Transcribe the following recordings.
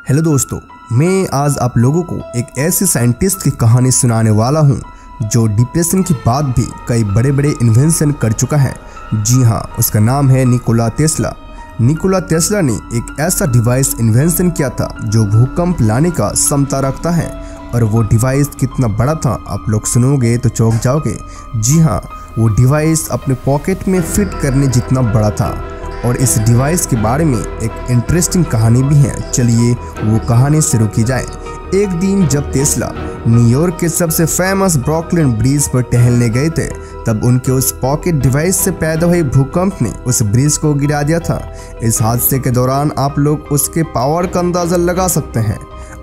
Hello दोस्तों, मैं आज आप लोगों को एक ऐसे साइंटिस्ट की कहानी सुनाने वाला हूं जो डिप्रेशन के बाद भी कई बड़े बड़े इन्वेंशन कर चुका है। जी हां, उसका नाम है निकोला टेस्ला। निकोला टेस्ला ने एक ऐसा डिवाइस इन्वेंशन किया था जो भूकंप लाने का क्षमता रखता है। और वो डिवाइस कितना बड़ा था आप लोग सुनोगे तो चौंक जाओगे। जी हाँ, वो डिवाइस अपने पॉकेट में फिट करने जितना बड़ा था। और इस डिवाइस के बारे में एक इंटरेस्टिंग कहानी भी है। चलिए वो कहानी शुरू की जाए। एक दिन जब टेस्ला न्यूयॉर्क के सबसे फेमस ब्रुकलिन ब्रिज पर टहलने गए थे, तब उनके उस पॉकेट डिवाइस से पैदा हुए भूकंप ने उस ब्रिज को गिरा दिया था। इस हादसे के दौरान आप लोग उसके पावर का अंदाजा लगा सकते हैं।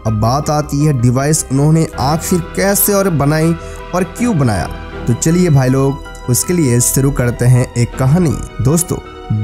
अब बात आती है डिवाइस उन्होंने आखिर कैसे और बनाई और क्यों बनाया। तो चलिए भाई लोग उसके लिए शुरू करते हैं एक कहानी। दोस्तों,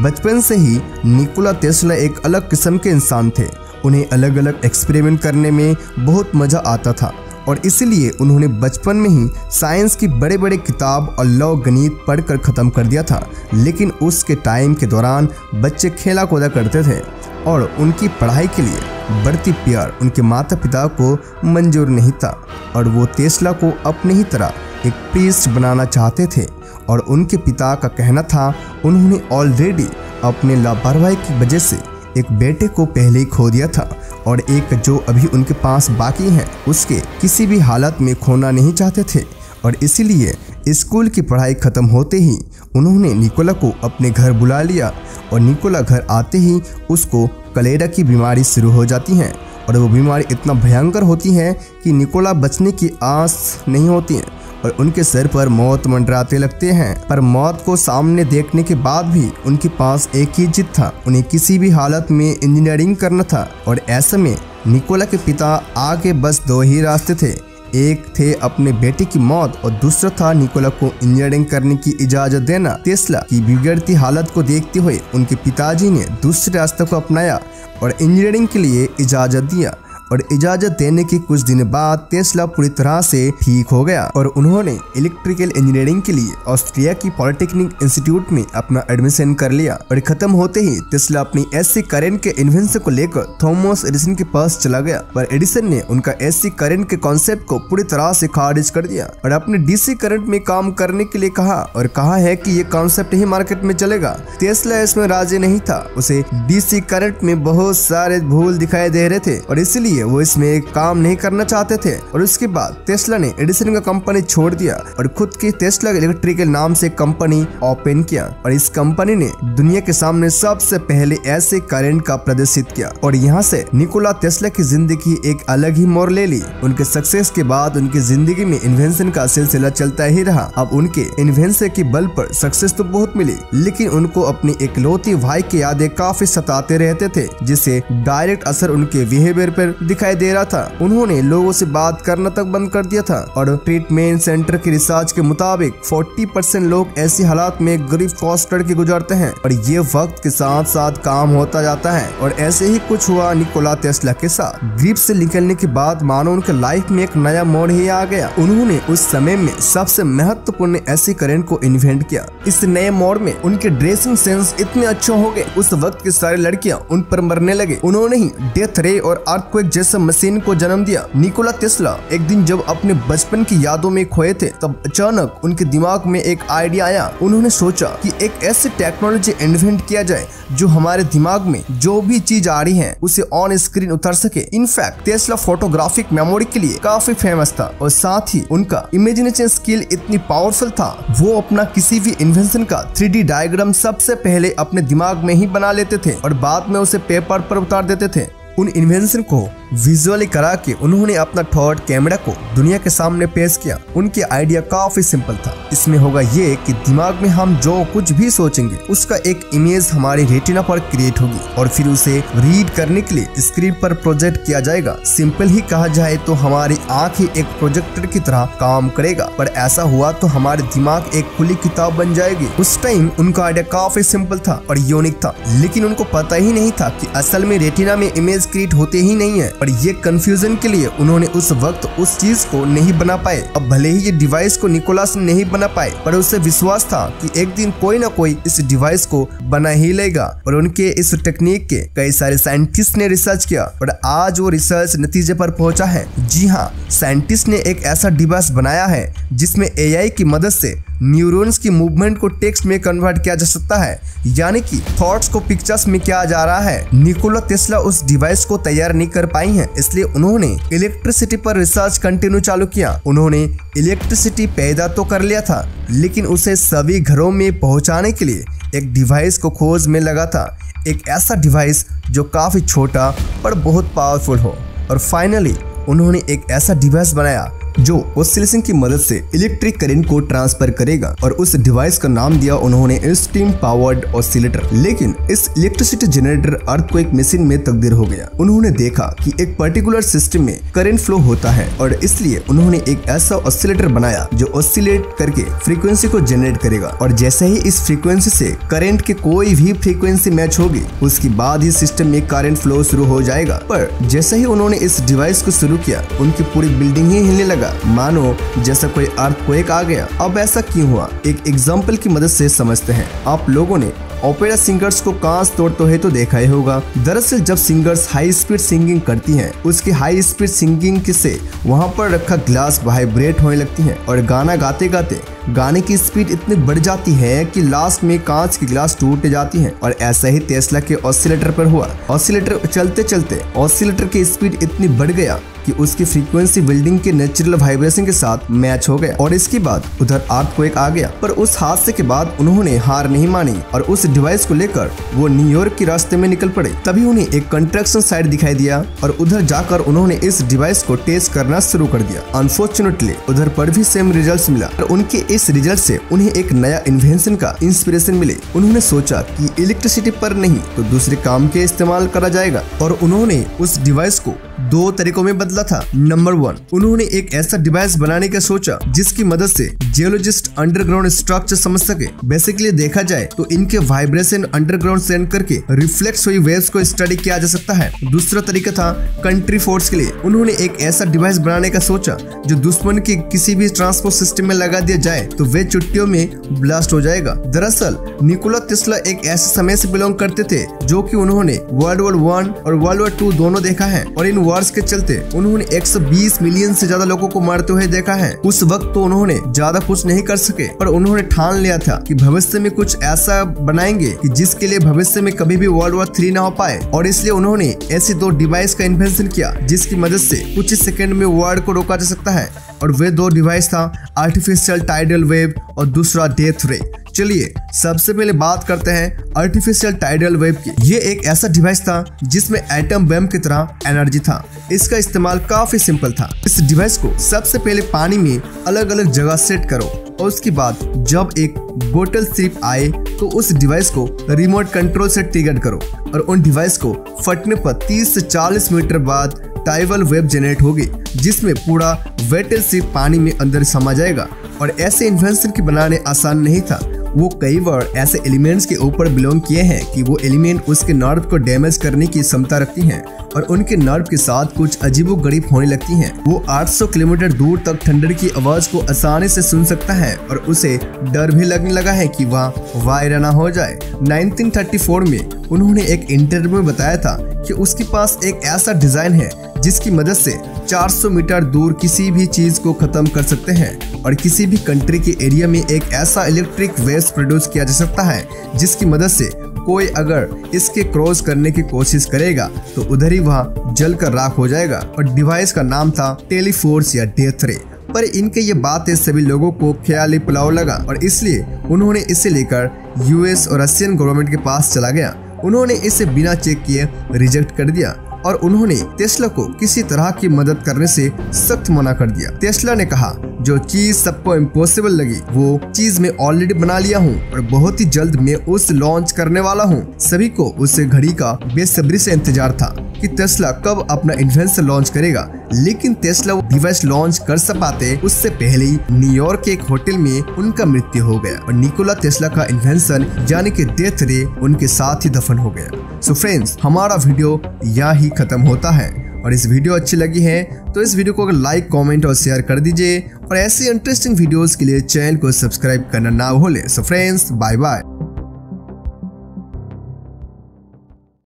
बचपन से ही निकोला टेस्ला एक अलग किस्म के इंसान थे। उन्हें अलग अलग एक्सपेरिमेंट करने में बहुत मजा आता था और इसीलिए उन्होंने बचपन में ही साइंस की बड़े बड़े किताब और लौ गणित पढ़कर ख़त्म कर दिया था। लेकिन उसके टाइम के दौरान बच्चे खेला कूदा करते थे और उनकी पढ़ाई के लिए बढ़ती प्यार उनके माता पिता को मंजूर नहीं था। और वो टेस्ला को अपने ही तरह एक प्रीस्ट बनाना चाहते थे। और उनके पिता का कहना था उन्होंने ऑलरेडी अपने लापरवाही की वजह से एक बेटे को पहले ही खो दिया था और एक जो अभी उनके पास बाकी है उसके किसी भी हालत में खोना नहीं चाहते थे। और इसीलिए स्कूल की पढ़ाई खत्म होते ही उन्होंने निकोला को अपने घर बुला लिया। और निकोला घर आते ही उसको कलेरा की बीमारी शुरू हो जाती है। और वो बीमारी इतना भयंकर होती है कि निकोला बचने की आस नहीं होती है और उनके सर पर मौत मंडराते लगते हैं। पर मौत को सामने देखने के बाद भी उनके पास एक ही जिद था, उन्हें किसी भी हालत में इंजीनियरिंग करना था। और ऐसे में निकोला के पिता आगे बस दो ही रास्ते थे। एक थे अपने बेटे की मौत और दूसरा था निकोला को इंजीनियरिंग करने की इजाजत देना। टेस्ला की बिगड़ती हालत को देखते हुए उनके पिताजी ने दूसरे रास्ते को अपनाया और इंजीनियरिंग के लिए इजाजत दिया। और इजाजत देने के कुछ दिन बाद टेस्ला पूरी तरह से ठीक हो गया और उन्होंने इलेक्ट्रिकल इंजीनियरिंग के लिए ऑस्ट्रिया की पॉलिटेक्निक इंस्टीट्यूट में अपना एडमिशन कर लिया। और खत्म होते ही टेस्ला अपनी एसी करंट के इन्वेंशन को लेकर थॉमस एडिसन के पास चला गया। पर एडिसन ने उनका एसी करंट के कॉन्सेप्ट को पूरी तरह से खारिज कर दिया और अपने डीसी करंट में काम करने के लिए कहा और कहा है कि ये कॉन्सेप्ट ही मार्केट में चलेगा। टेस्ला इसमें राजी नहीं था। उसे डीसी करंट में बहुत सारे भूल दिखाई दे रहे थे और इसीलिए वो इसमें काम नहीं करना चाहते थे। और उसके बाद टेस्ला ने एडिसन का कंपनी छोड़ दिया और खुद की टेस्ला इलेक्ट्रिकल नाम से कंपनी ओपन किया। और इस कंपनी ने दुनिया के सामने सबसे पहले ऐसे करंट का प्रदर्शित किया। और यहाँ से निकोला टेस्ला की जिंदगी एक अलग ही मोड़ ले ली। उनके सक्सेस के बाद उनकी जिंदगी में इन्वेंशन का सिलसिला चलता ही रहा। अब उनके इन्वेंशन के बल पर सक्सेस तो बहुत मिली, लेकिन उनको अपनी इकलौती भाई की यादें काफी सताते रहते थे, जिससे डायरेक्ट असर उनके बिहेवियर पर दिखाई दे रहा था। उन्होंने लोगों से बात करना तक बंद कर दिया था। और ट्रीटमेंट सेंटर की रिसर्च के मुताबिक 40% लोग ऐसी हालात में ग्रीफ कॉस्ट करके गुजरते हैं। और ये वक्त के साथ साथ काम होता जाता है। और ऐसे ही कुछ हुआ निकोला टेस्ला के साथ। ग्रीफ से निकलने के बाद मानो उनके लाइफ में एक नया मोड़ ही आ गया। उन्होंने उस समय में सबसे महत्वपूर्ण ऐसी करंट को इन्वेंट किया। इस नए मोड़ में उनके ड्रेसिंग सेंस इतने अच्छे हो गए, उस वक्त की सारी लड़कियां उन पर मरने लगे। उन्होंने ही डेथ रे और अर्थक्वेक जैसे मशीन को जन्म दिया। निकोला टेस्ला एक दिन जब अपने बचपन की यादों में खोए थे, तब अचानक उनके दिमाग में एक आइडिया आया। उन्होंने सोचा कि एक ऐसी टेक्नोलॉजी इन्वेंट किया जाए जो हमारे दिमाग में जो भी चीज आ रही है उसे ऑन स्क्रीन उतार सके। इनफैक्ट टेस्ला फोटोग्राफिक मेमोरी के लिए काफी फेमस था और साथ ही उनका इमेजिनेशन स्किल इतनी पावरफुल था, वो अपना किसी भी इन्वेंशन का 3D डायग्राम सबसे पहले अपने दिमाग में ही बना लेते थे और बाद में उसे पेपर पर उतार देते थे। उन इन्वेंशन को विजुअली करा के उन्होंने अपना थॉट कैमरा को दुनिया के सामने पेश किया। उनके आइडिया काफी सिंपल था। इसमें होगा ये कि दिमाग में हम जो कुछ भी सोचेंगे उसका एक इमेज हमारी रेटिना पर क्रिएट होगी और फिर उसे रीड करने के लिए स्क्रीन पर प्रोजेक्ट किया जाएगा। सिंपल ही कहा जाए तो हमारी आंख ही एक प्रोजेक्टर की तरह काम करेगा। पर ऐसा हुआ तो हमारे दिमाग एक खुली किताब बन जाएगी। उस टाइम उनका आइडिया काफी सिंपल था और यूनिक था, लेकिन उनको पता ही नहीं था कि असल में रेटिना में इमेज क्रिएट होते ही नहीं है। और ये कंफ्यूजन के लिए उन्होंने उस वक्त उस चीज को नहीं बना पाए। अब भले ही ये डिवाइस को निकोलस नहीं बना पाए, पर उसे विश्वास था कि एक दिन कोई ना कोई इस डिवाइस को बना ही लेगा। और उनके इस टेक्निक के कई सारे साइंटिस्ट ने रिसर्च किया और आज वो रिसर्च नतीजे पर पहुंचा है। जी हाँ, साइंटिस्ट ने एक ऐसा डिवाइस बनाया है जिसमें एआई की मदद से न्यूरॉन्स की मूवमेंट को टेक्स्ट में कन्वर्ट किया जा सकता है, यानी कि थॉट्स को पिक्चर्स में किया जा रहा है। निकोला टेस्ला उस डिवाइस को तैयार नहीं कर पाई हैं, इसलिए उन्होंने इलेक्ट्रिसिटी पर रिसर्च कंटिन्यू चालू किया। उन्होंने इलेक्ट्रिसिटी पैदा तो कर लिया था, लेकिन उसे सभी घरों में पहुंचाने के लिए एक डिवाइस को खोज में लगा था, एक ऐसा डिवाइस जो काफी छोटा पर बहुत पावरफुल हो। और फाइनली उन्होंने एक ऐसा डिवाइस बनाया जो ऑसिलेशन की मदद से इलेक्ट्रिक करंट को ट्रांसफर करेगा, और उस डिवाइस का नाम दिया उन्होंने स्टीम पावर्ड ऑसिलेटर। लेकिन इस इलेक्ट्रिसिटी जनरेटर अर्थक्वेक मशीन में तब्दील हो गया। उन्होंने देखा कि एक पर्टिकुलर सिस्टम में करंट फ्लो होता है, और इसलिए उन्होंने एक ऐसा ऑसिलेटर बनाया जो ऑसिलेट करके फ्रीक्वेंसी को जनरेट करेगा, और जैसे ही इस फ्रीक्वेंसी से करंट के कोई भी फ्रीक्वेंसी मैच होगी, उसके बाद ही सिस्टम में करंट फ्लो शुरू हो जाएगा। पर जैसे ही उन्होंने इस डिवाइस को शुरू किया, उनकी पूरी बिल्डिंग ही हिलने लगा, मानो जैसा कोई अर्थक्वेक आ गया। अब ऐसा क्यों हुआ, एक एग्जाम्पल की मदद से समझते हैं। आप लोगों ने ओपेरा सिंगर्स को कांच तोड़ते हुए तो देखा ही होगा। दरअसल जब सिंगर्स हाई स्पीड सिंगिंग करती हैं, उसकी हाई स्पीड सिंगिंग से वहां पर रखा ग्लास वाइब्रेट होने लगती है, और गाना गाते गाते गाने की स्पीड इतनी बढ़ जाती है कि लास्ट में कांच की ग्लास टूट जाती है। और ऐसा ही टेस्ला के ऑसिलेटर पर हुआ। ऑसिलेटर चलते चलते ऑसिलेटर की स्पीड इतनी बढ़ गया कि उसकी फ्रीक्वेंसी बिल्डिंग के नेचुरल वाइब्रेशन के साथ मैच हो गया, और इसके बाद उधर अर्थक्वेक आ गया। पर उस हादसे के बाद उन्होंने हार नहीं मानी और उस डिवाइस को लेकर वो न्यूयॉर्क के रास्ते में निकल पड़े। तभी उन्हें एक कंस्ट्रक्शन साइट दिखाई दिया, और उधर जाकर उन्होंने इस डिवाइस को टेस्ट करना शुरू कर दिया। अनफॉर्चुनेटली उधर पर भी सेम रिजल्ट मिला, और उनके इस रिजल्ट से उन्हें एक नया इन्वेंशन का इंस्पिरेशन मिले। उन्होंने सोचा कि इलेक्ट्रिसिटी पर नहीं तो दूसरे काम के इस्तेमाल करा जाएगा, और उन्होंने उस डिवाइस को दो तरीकों में बदला था। नंबर 1, उन्होंने एक ऐसा डिवाइस बनाने का सोचा जिसकी मदद से जियोलॉजिस्ट अंडरग्राउंड स्ट्रक्चर समझ सके। बेसिकली देखा जाए तो इनके वाइब्रेशन अंडरग्राउंड सेंड करके रिफ्लेक्स हुई वेव्स को स्टडी किया जा सकता है। दूसरा तरीका था कंट्री फोर्स के लिए। उन्होंने एक ऐसा डिवाइस बनाने का सोचा जो दुश्मन के किसी भी ट्रांसपोर्ट सिस्टम में लगा दिया जाए तो वे चुट्टियों में ब्लास्ट हो जाएगा। दरअसल निकोला टेस्ला एक ऐसे समय से बिलोंग करते थे जो कि उन्होंने वर्ल्ड वॉर 1 और वर्ल्ड वॉर 2 दोनों देखा है, और इन वॉर्स के चलते उन्होंने 120 मिलियन से ज्यादा लोगों को मारते हुए देखा है। उस वक्त तो उन्होंने ज्यादा कुछ नहीं कर सके, पर उन्होंने ठान लिया था कि भविष्य में कुछ ऐसा बनाएंगे कि जिसके लिए भविष्य में कभी भी वर्ल्ड वॉर 3 ना हो पाए। और इसलिए उन्होंने ऐसे दो डिवाइस का इन्वेंशन किया जिसकी मदद से कुछ ही सेकंड में वॉर को रोका जा सकता है, और वे दो डिवाइस था आर्टिफिशियल टाइडल वेव और दूसरा डेथ रे। चलिए सबसे पहले बात करते हैं आर्टिफिशियल टाइडल वेव की। ये एक ऐसा डिवाइस था जिसमें एटम बम की तरह एनर्जी था। इसका इस्तेमाल काफी सिंपल था। इस डिवाइस को सबसे पहले पानी में अलग अलग जगह सेट करो, और उसके बाद जब एक बोतल सिप आए तो उस डिवाइस को रिमोट कंट्रोल से ट्रिगर करो, और उन डिवाइस को फटने पर 30 से 40 मीटर बाद टाइडल वेव जनरेट होगी, जिसमें पूरा बोतल सिप पानी में अंदर समा जाएगा। और ऐसे इन्वेंशन की बनाने आसान नहीं था। वो कई बार ऐसे एलिमेंट्स के ऊपर बिलोंग किए हैं कि वो एलिमेंट उसके नर्व को डैमेज करने की क्षमता रखती हैं, और उनके नर्व के साथ कुछ अजीबोगरीब होने लगती हैं। वो 800 किलोमीटर दूर तक थंडर की आवाज को आसानी से सुन सकता है, और उसे डर भी लगने लगा है कि वह वायरल ना हो जाए। 1934 में उन्होंने एक इंटरव्यू में बताया था कि उसके पास एक ऐसा डिजाइन है जिसकी मदद से 400 मीटर दूर किसी भी चीज को खत्म कर सकते हैं, और किसी भी कंट्री के एरिया में एक ऐसा इलेक्ट्रिक वेव्स प्रोड्यूस किया जा सकता है जिसकी मदद से कोई अगर इसके क्रॉस करने की कोशिश करेगा तो उधर ही वह जलकर राख हो जाएगा। और डिवाइस का नाम था टेलीफोर्स या डेथ रे। पर इनके ये बातें सभी लोगों को ख्याली पुलाव लगा, और इसलिए उन्होंने इसे लेकर यूएस और रशियन गवर्नमेंट के पास चला गया। उन्होंने इसे बिना चेक किए रिजेक्ट कर दिया, और उन्होंने टेस्ला को किसी तरह की मदद करने से सख्त मना कर दिया। टेस्ला ने कहा, जो चीज सबको इम्पॉसिबल लगी वो चीज मैं ऑलरेडी बना लिया हूँ, और बहुत ही जल्द मैं उस लॉन्च करने वाला हूँ। सभी को उस घड़ी का बेसब्री से इंतजार था कि टेस्ला कब अपना इन्वेंशन लॉन्च करेगा, लेकिन टेस्ला वो डिवाइस लॉन्च कर पाते उससे पहले ही न्यूयॉर्क के एक होटल में उनका मृत्यु हो गया, और निकोला टेस्ला का इन्वेंशन यानी कि डेथ रे उनके साथ ही दफन हो गया। सो फ्रेंड्स, हमारा वीडियो यहाँ ही खत्म होता है, और इस वीडियो अच्छी लगी है तो इस वीडियो को अगर लाइक, कमेंट और शेयर कर दीजिए और ऐसी इंटरेस्टिंग वीडियोस के लिए चैनल को सब्सक्राइब करना ना भूलें। So friends, bye bye.